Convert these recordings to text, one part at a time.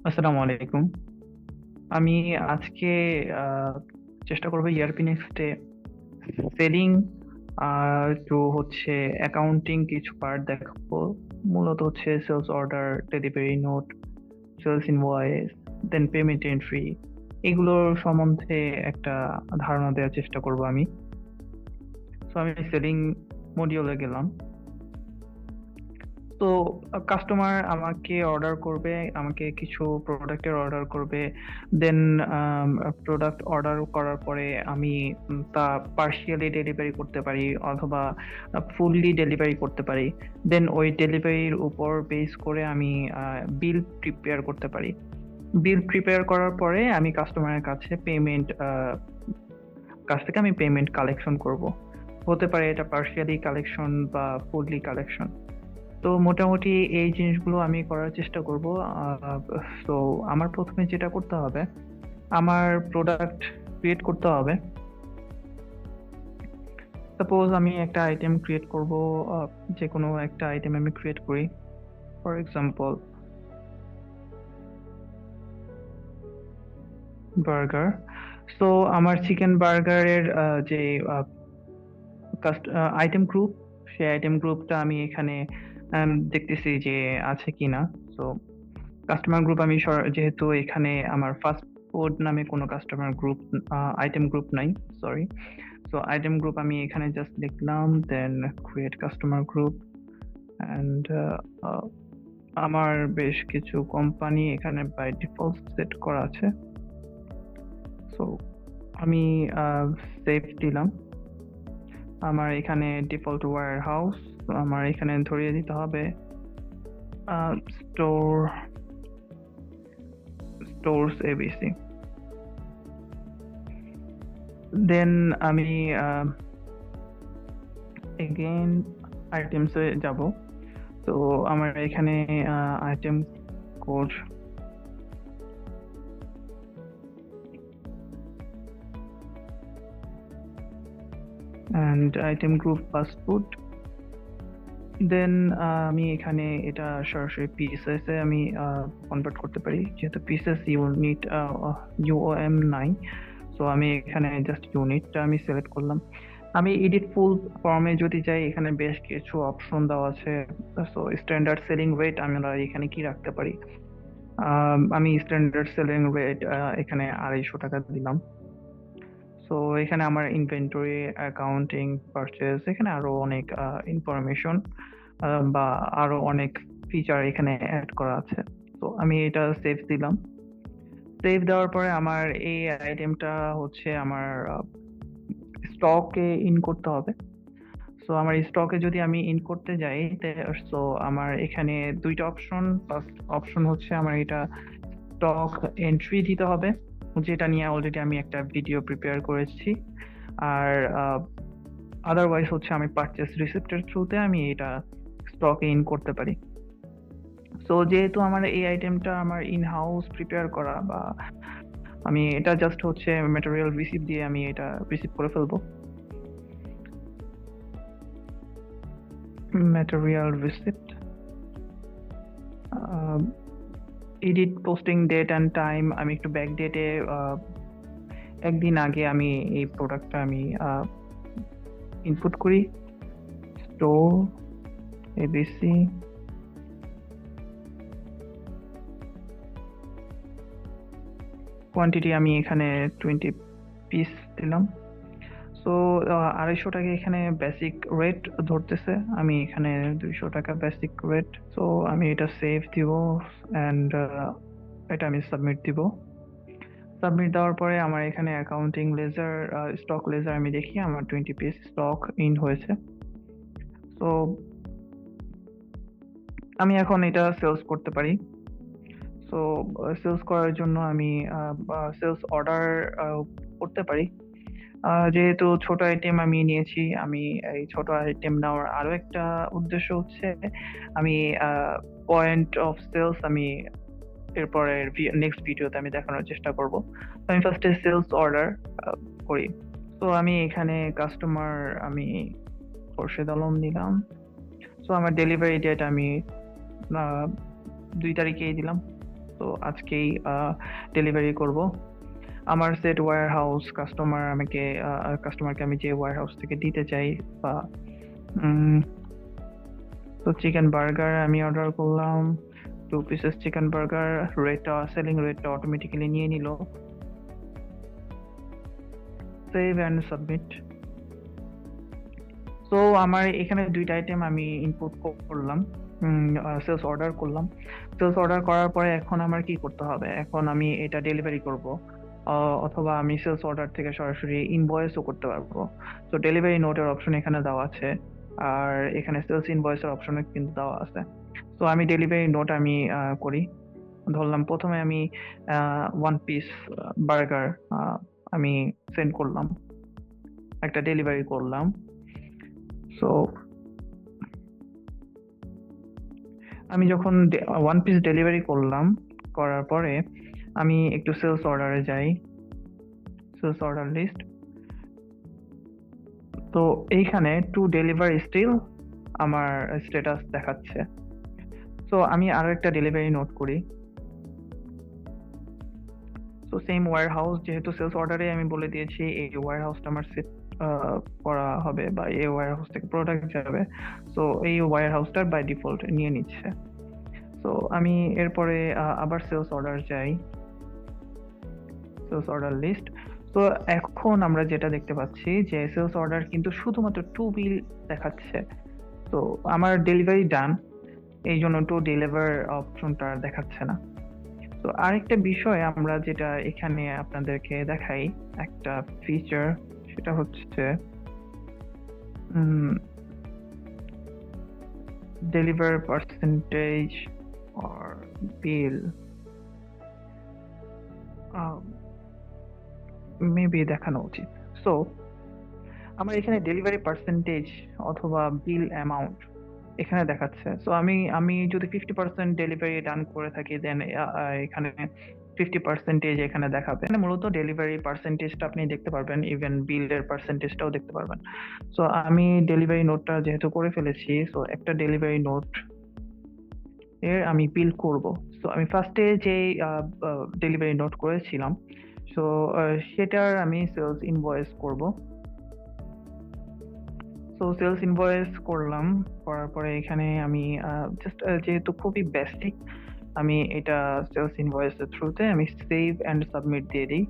আসসালামু আলাইকুম। আমি আজকে আহ, চেষ্টা করবো ইআরপি নেক্সটে সেলিং আর একটু হচ্ছে অ্যাকাউন্টিং কিছু পার্ট দেখাবো। মূলত হচ্ছে sales order, delivery note, sales invoice, then payment entry, এগুলোর সম্বন্ধে একটা ধারণা দেওয়ার চেষ্টা করব আমি। তো আমি সেলিং মডিউলে গেলাম। তো কাস্টমার আমাকে অর্ডার করবে, আমাকে কিছু প্রোডাক্টের অর্ডার করবে। দেন প্রোডাক্ট অর্ডার করার পরে আমি তা পার্শিয়ালি ডেলিভারি করতে পারি অথবা ফুললি ডেলিভারি করতে পারি। দেন ওই ডেলিভারির উপর বেস করে আমি বিল প্রিপেয়ার করতে পারি। বিল প্রিপেয়ার করার পরে আমি কাস্টমারের কাছে কাছ থেকে আমি পেমেন্ট কালেকশন করব। হতে পারে এটা পার্শিয়ালি কালেকশন বা ফুললি কালেকশন। তো মোটামুটি এই জিনিসগুলো আমি করার চেষ্টা করব। তো আমার প্রথমে যেটা করতে হবে, আমার প্রোডাক্ট ক্রিয়েট করতে হবে। সাপোজ আমি একটা আইটেম ক্রিয়েট করব, যে কোনো একটা আইটেম আমি ক্রিয়েট করি। For example burger. সো আমার চিকেন বার্গারের যে আইটেম গ্রুপ, সেই আইটেম গ্রুপটা আমি এখানে দেখতেছি যে আছে কিনা। সো কাস্টমার গ্রুপ আমি যেহেতু এখানে আমার ফাস্ট ফুড নামে কোনো কাস্টমার গ্রুপ আইটেম গ্রুপ নাই, সরি। সো আইটেম গ্রুপ আমি এখানে জাস্ট লিখলাম, দেন ক্রিয়েট কাস্টমার গ্রুপ। অ্যান্ড আমার বেশ কিছু কোম্পানি এখানে বাই ডিফল্ট সেট করা আছে। সো আমি সেভ দিলাম। আমার এখানে ডিফল্ট ওয়্যার হাউস, আমার এখানে ধরিয়ে দিতে হবে স্টোর, স্টোরস এবিসি। দেন আমি এগেইন আইটেমসে যাব। তো আমার এখানে item code and item group fast food. Then আমি এখানে এটা সরাসরি পিসেস এ আমি কনভার্ট করতে পারি, যেহেতু পিসেস ইউনিট ইউওএম নাই। সো আমি এখানে জাস্ট ইউনিটটা আমি সিলেক্ট করলাম। আমি এডিট ফুল ফর্মে যদি যাই, এখানে বেশ কিছু অপশন দেওয়া আছে। সো স্ট্যান্ডার্ড সেলিং রেট আমরা এখানে কি রাখতে পারি। আমি স্ট্যান্ডার্ড সেলিং রেট এখানে 250 টাকা দিলাম। সো এখানে আমার ইনভেন্টরি, অ্যাকাউন্টিং, পারচেজ, এখানে আরো অনেক ইনফরমেশন বা আরো অনেক ফিচার এখানে অ্যাড করা আছে। তো আমি এটা সেভ দিলাম। সেভ দেওয়ার পরে আমার এই আইটেমটা হচ্ছে আমার স্টকে ইন করতে হবে। সো আমার স্টকে যদি আমি ইন করতে যাই, সো আমার এখানে দুইটা অপশন। ফার্স্ট অপশন হচ্ছে আমার এটা স্টক এন্ট্রি দিতে হবে, যেটা নিয়ে অলরেডি আমি একটা ভিডিও প্রিপেয়ার করেছি। আর আদারওয়াইজ হচ্ছে আমি পারচেস রিসিপ্টের থ্রুতে আমি এটা স্টকে ইন করতে পারি। সো যেহেতু আমার এই আইটেমটা আমার ইন হাউস প্রিপেয়ার করা, বা আমি এটা জাস্ট হচ্ছে ম্যাটেরিয়াল রিসিপ্ট দিয়ে আমি এটা রিসিভ করে ফেলবো। Material receipt, edit posting date and time, আমি একটু ব্যাক ডেটে একদিন আগে আমি এই প্রোডাক্টটা আমি ইনপুট করি। স্টোর এবিসি, কোয়ান্টিটি আমি এখানে 20 পিস দিলাম। সো 250 টাকা এখানে বেসিক রেট ধরতেছে, আমি এখানে 200 টাকা বেসিক রেট। সো আমি এটা সেভ দিব অ্যান্ড এটা আমি সাবমিট দিব। সাবমিট দেওয়ার পরে আমার এখানে অ্যাকাউন্টিং লেজার, স্টক লেজার আমি দেখি আমার 20 পিস স্টক ইন হয়েছে। তো আমি এখন এটা সেলস করতে পারি। সো সেলস করার জন্য আমি সেলস অর্ডার করতে পারি। যেহেতু ছোট আইটেম আমি নিয়েছি, আমি এই ছোট আইটেম নেওয়ার আরো একটা উদ্দেশ্য হচ্ছে আমি পয়েন্ট অফ সেলস আমি এরপরে নেক্সট ভিডিওতে আমি দেখানোর চেষ্টা করব। আমি ফার্স্টে সেলস অর্ডার করি। তো আমি এখানে কাস্টমার আমি খোরশেদ আলম দিলাম। সো আমার ডেলিভারি ডেট আমি আহ, 2 তারিখেই দিলাম। তো আজকেই ডেলিভারি করব। আমার সেট ওয়্যার হাউস কাস্টমারকে আমি যে ওয়্যার হাউস থেকে দিতে চাই বা উম, তো চিকেন বার্গার আমি অর্ডার করলাম, 2 পিসেস চিকেন বার্গার। সেলিং রেটটা অটোমেটিক্যালি নিয়ে নিল। Save and submit. তো আমার এখানে 2টা আইটেম আমি ইনপুট করলাম, সেলস অর্ডার করলাম। সেলস অর্ডার করার পরে এখন আমার কি করতে হবে? এখন আমি এটা ডেলিভারি করব, অথবা আমি সেলস অর্ডার থেকে সরাসরি ইনভয়েসও করতে পারবো। তো ডেলিভারি নোটের অপশন এখানে দেওয়া আছে, আর এখানে সেলস ইনভয়েসের অপশনও কিন্তু দেওয়া আছে। তো আমি ডেলিভারি নোট আমি করি। ধরলাম প্রথমে আমি 1 পিস বার্গার আমি সেন্ড করলাম, একটা ডেলিভারি করলাম। সো আমি যখন 1 পিস ডেলিভারি করলাম, করার পরে আমি একটু সেলস অর্ডারে যাই, সেলস অর্ডার লিস্ট। তো এইখানে টু ডেলিভার স্টিল আমার স্ট্যাটাস দেখাচ্ছে। তো আমি আরো একটা ডেলিভারি নোট করি। তো সেম ওয়্যার হাউস, যেহেতু সেলস অর্ডারে আমি বলে দিয়েছি এই ওয়্যার হাউসটা আমার সেট করা হবে বা এই ওয়্যার হাউস থেকে প্রোডাক্ট যাবে, তো এই ওয়্যার হাউসটার বাই ডিফল্ট নিয়ে নিচ্ছে। তো আমি এরপরে আবার সেলস অর্ডার যাই, সেলস অর্ডার লিস্ট। তো এখন আমরা যেটা দেখতে পাচ্ছি যে সেলস অর্ডার কিন্তু শুধুমাত্র টু বিল দেখাচ্ছে। তো আমার ডেলিভারি ডান, এই জন্য টু ডেলিভার অপশনটা দেখাচ্ছে না। তো আরেকটা বিষয় আমরা যেটা এখানে আপনাদেরকে দেখাই, একটা ফিচার, সেটা হচ্ছে deliver percentage or bill, maybe দেখানো উচিত। সো আমার এখানে ডেলিভারি পার্সেন্টেজ অথবা বিল অ্যামাউন্ট এখানে দেখাচ্ছে। সো আমি যদি 50% ডেলিভারি ডান করে থাকি, দেন এখানে 50% এখানে দেখাবে। মানে মূলত ডেলিভারি পার্সেন্টেজটা আপনি দেখতে পারবেন, ইভেন বিলের পার্সেন্টেজটাও দেখতে পারবেন। সো আমি ডেলিভারি নোটটা যেহেতু করে ফেলেছি, সো একটা ডেলিভারি নোট এর আমি বিল করব। সো আমি ফার্স্টে যে ডেলিভারি নোট করেছিলাম, সো সেটার আমি সেলস ইনভয়েস করব। সো সেলস ইনভয়েস করলাম, করার পরে এখানে আমি জাস্ট যেহেতু খুবই বেসিক, আমি এটা সেলস ইনভয়েসের থ্রুতে আমি সেভ অ্যান্ড সাবমিট দিয়ে দিই।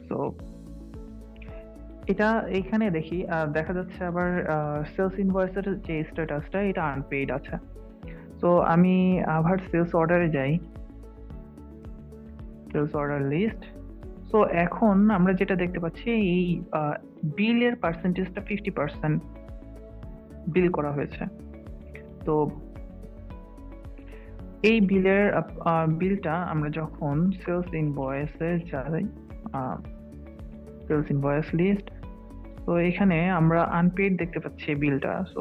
সো এটা এখানে দেখি, দেখা যাচ্ছে আবার সেলস ইনভয়েসের যে স্ট্যাটাসটা এটা আনপেইড আছে। তো আমি আবার সেলস অর্ডারে যাই, সেলস অর্ডার লিস্ট। সো এখন আমরা যেটা দেখতে পাচ্ছি, এই বিলের পার্সেন্টেজটা 50% বিল করা হয়েছে। তো এই বিলটা আমরা যখন সেলস ইনভয়েসে যাই, সেলস ইনভয়েস লিস্ট, তো এখানে আমরা আনপেইড দেখতে পাচ্ছি বিলটা। সো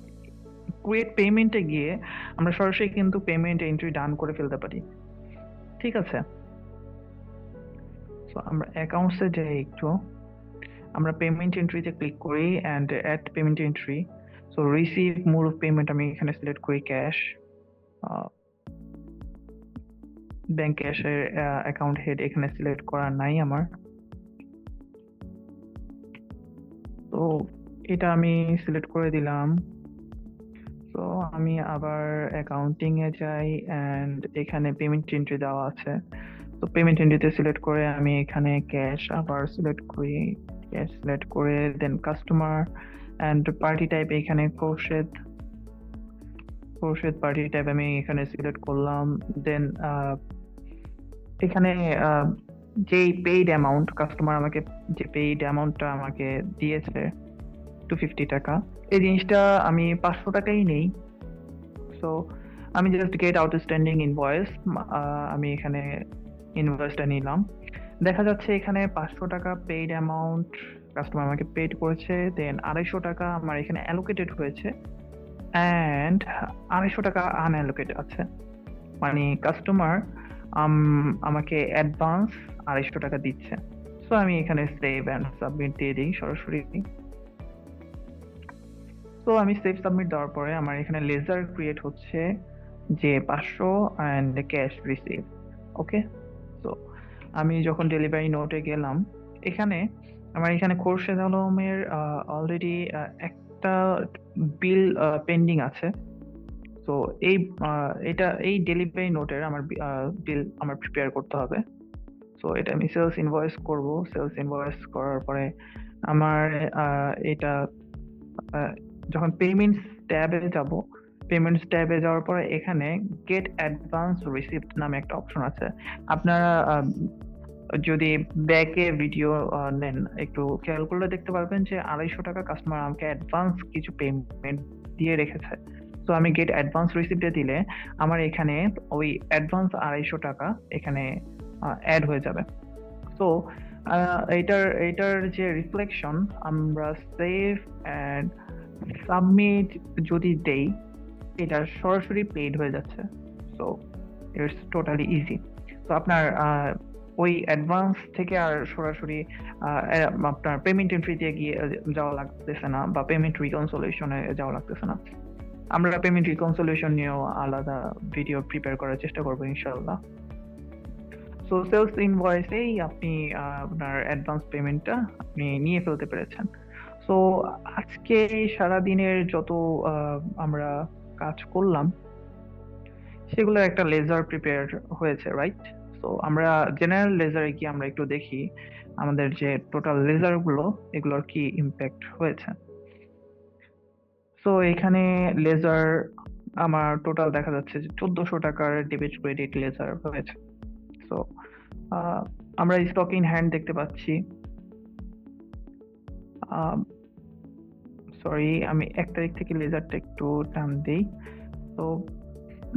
ক্রিয়েট পেমেন্টে গিয়ে আমরা সরাসরি কিন্তু পেমেন্ট এন্ট্রি ডান করে ফেলতে পারি। ঠিক আছে, সো আমরা অ্যাকাউন্টসে যাই একটু, আমরা পেমেন্ট এন্ট্রিতে ক্লিক করি and add payment entry. So receive mode of payment আমি এখানে সিলেক্ট করি ক্যাশ, ব্যাংক ক্যাশের অ্যাকাউন্ট হেড এখানে সিলেক্ট করা নাই আমার। তো এটা আমি সিলেক্ট করে দিলাম। তো আমি আবার অ্যাকাউন্টিং এ যাই অ্যান্ড এখানে পেমেন্ট এন্ট্রি দেওয়া আছে। তো পেমেন্ট এন্ট্রিতে সিলেক্ট করে আমি এখানে ক্যাশ আবার সিলেক্ট করি, ক্যাশ সিলেক্ট করে দেন কাস্টমার অ্যান্ড পার্টি টাইপ এখানে খোরশেদ পার্টি টাইপ আমি এখানে সিলেক্ট করলাম। দেন এখানে যেই পেইড অ্যামাউন্ট কাস্টমার আমাকে, যে পেইড অ্যামাউন্টটা আমাকে দিয়েছে 250 টাকা, এই জিনিসটা আমি 500 টাকাই নেই। সো আমি জাস্ট গেট আউটস্ট্যান্ডিং ইনভয়েস, আমি এখানে ইনভয়েসটা নিলাম। দেখা যাচ্ছে এখানে 500 টাকা পেইড অ্যামাউন্ট কাস্টমার আমাকে পেড করেছে, দেন 250 টাকা আমার এখানে অ্যালোকেটেড হয়েছে অ্যান্ড 250 টাকা আনঅ্যালোকেটেড আছে। মানে কাস্টমার আমাকে অ্যাডভান্স 250 টাকা দিচ্ছে। সো আমি এখানে সেভ অ্যান্ড সাবমিট দিয়ে দিই সরাসরি। তো আমি সেভ সাবমিট দেওয়ার পরে আমার এখানে লেজার ক্রিয়েট হচ্ছে, যে 500 অ্যান্ড ক্যাশ রিসিভ। ওকে, তো আমি যখন ডেলিভারি নোটে গেলাম, এখানে আমার এখানে খোরশেদ আলমের অলরেডি একটা বিল পেন্ডিং আছে। তো এই এই ডেলিভারি নোটের আমার বিল আমার প্রিপেয়ার করতে হবে। তো এটা আমি সেলস ইনভয়েস করব। সেলস ইনভয়েস করার পরে আমার এটা আহ, যখন পেমেন্টস ট্যাবে যাব, পেমেন্টস ট্যাবে যাওয়ার পরে এখানে গেট অ্যাডভান্স রিসিপ্ট নামে একটা অপশন আছে। আপনারা যদি ব্যাকে ভিডিও নেন, একটু খেয়াল করলে দেখতে পারবেন যে 250 টাকা কাস্টমার আমাকে অ্যাডভান্স কিছু পেমেন্ট দিয়ে রেখেছে। তো আমি গেট অ্যাডভান্স রিসিপ্টে দিলে আমার এখানে ওই অ্যাডভান্স 250 টাকা এখানে অ্যাড হয়ে যাবে। তো এটার এটার যে রিফ্লেকশন, আমরা সেভ অ্যান্ড সাবমিট যদি দেই, এটা সরাসরি পেইড হয়ে যাচ্ছে। So it's totally easy. তো আপনার ওই অ্যাডভান্স থেকে আর সরাসরি আপনার পেমেন্ট এন্ট্রিতে গিয়ে যাওয়া লাগতেছে না, বা পেমেন্ট রিকনসোলেশনে যাওয়া লাগতেছে না। আমরা পেমেন্ট রিকনসোলেশন নিয়েও আলাদা ভিডিও প্রিপেয়ার করার চেষ্টা করবো ইনশাল্লাহ। সো সেলস ইনভয়েসেই আপনি আপনার অ্যাডভান্স পেমেন্টটা আপনি নিয়ে ফেলতে পেরেছেন। সো আজকে সারাদিনের যত আমরা কাজ করলাম, সেগুলোর একটা লেজার প্রিপেয়ার হয়েছে, রাইট? তো আমরা জেনারেল লেজারে গিয়ে আমরা একটু দেখি আমাদের যে টোটাল লেজার গুলো, এগুলোর কি ইম্প্যাক্ট হয়েছে। সো এখানে লেজার আমার টোটাল দেখা যাচ্ছে যে 1400 টাকার ডেবিট ক্রেডিট লেজার হয়েছে। সো আমরা স্টক ইন হ্যান্ড দেখতে পাচ্ছি। সরি, আমি 1 তারিখ থেকে লেজারটা একটু টান দিই। তো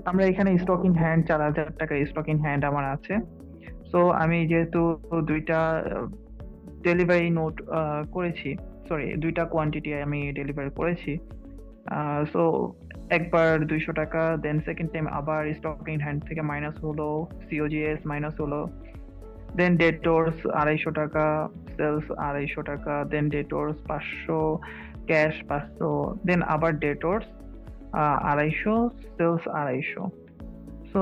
আমরা এখানে স্টক ইন হ্যান্ড 4000 টাকা স্টক ইন হ্যান্ড আমার আছে। সো আমি যেহেতু দুইটা ডেলিভারি নোট করেছি, সরি দুইটা কোয়ান্টিটি আমি ডেলিভারি করেছি, সো একবার 200 টাকা, দেন সেকেন্ড টাইম আবার স্টক ইন হ্যান্ড থেকে মাইনাস হলো, সিওজিএস মাইনাস হলো, দেন ডেটর্স 250 টাকা, সেলস 250 টাকা, দেন ডেটর্স 500, ক্যাশ 500, দেন আবার ডেটর্স 250, সেলস 250। সো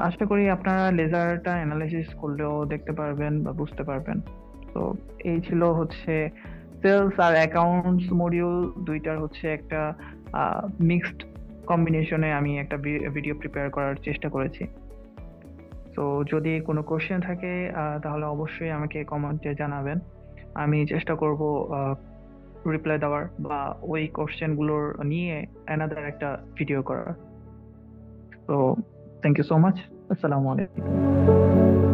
আশা করি আপনারা লেজারটা অ্যানালাইসিস করলেও দেখতে পারবেন বা বুঝতে পারবেন। তো এই ছিল হচ্ছে সেলস আর অ্যাকাউন্টস মডিউল দুইটার হচ্ছে একটা মিক্সড কম্বিনেশনে আমি একটা ভিডিও প্রিপেয়ার করার চেষ্টা করেছি। তো যদি কোনো কোশ্চেন থাকে তাহলে অবশ্যই আমাকে কমেন্টে জানাবেন। আমি চেষ্টা করব রিপ্লাই দেওয়ার বা ওই কোশ্চেন গুলোর নিয়ে অ্যানাদার একটা ভিডিও করার। তো থ্যাংক ইউ সো মাচ। আসসালামু আলাইকুম।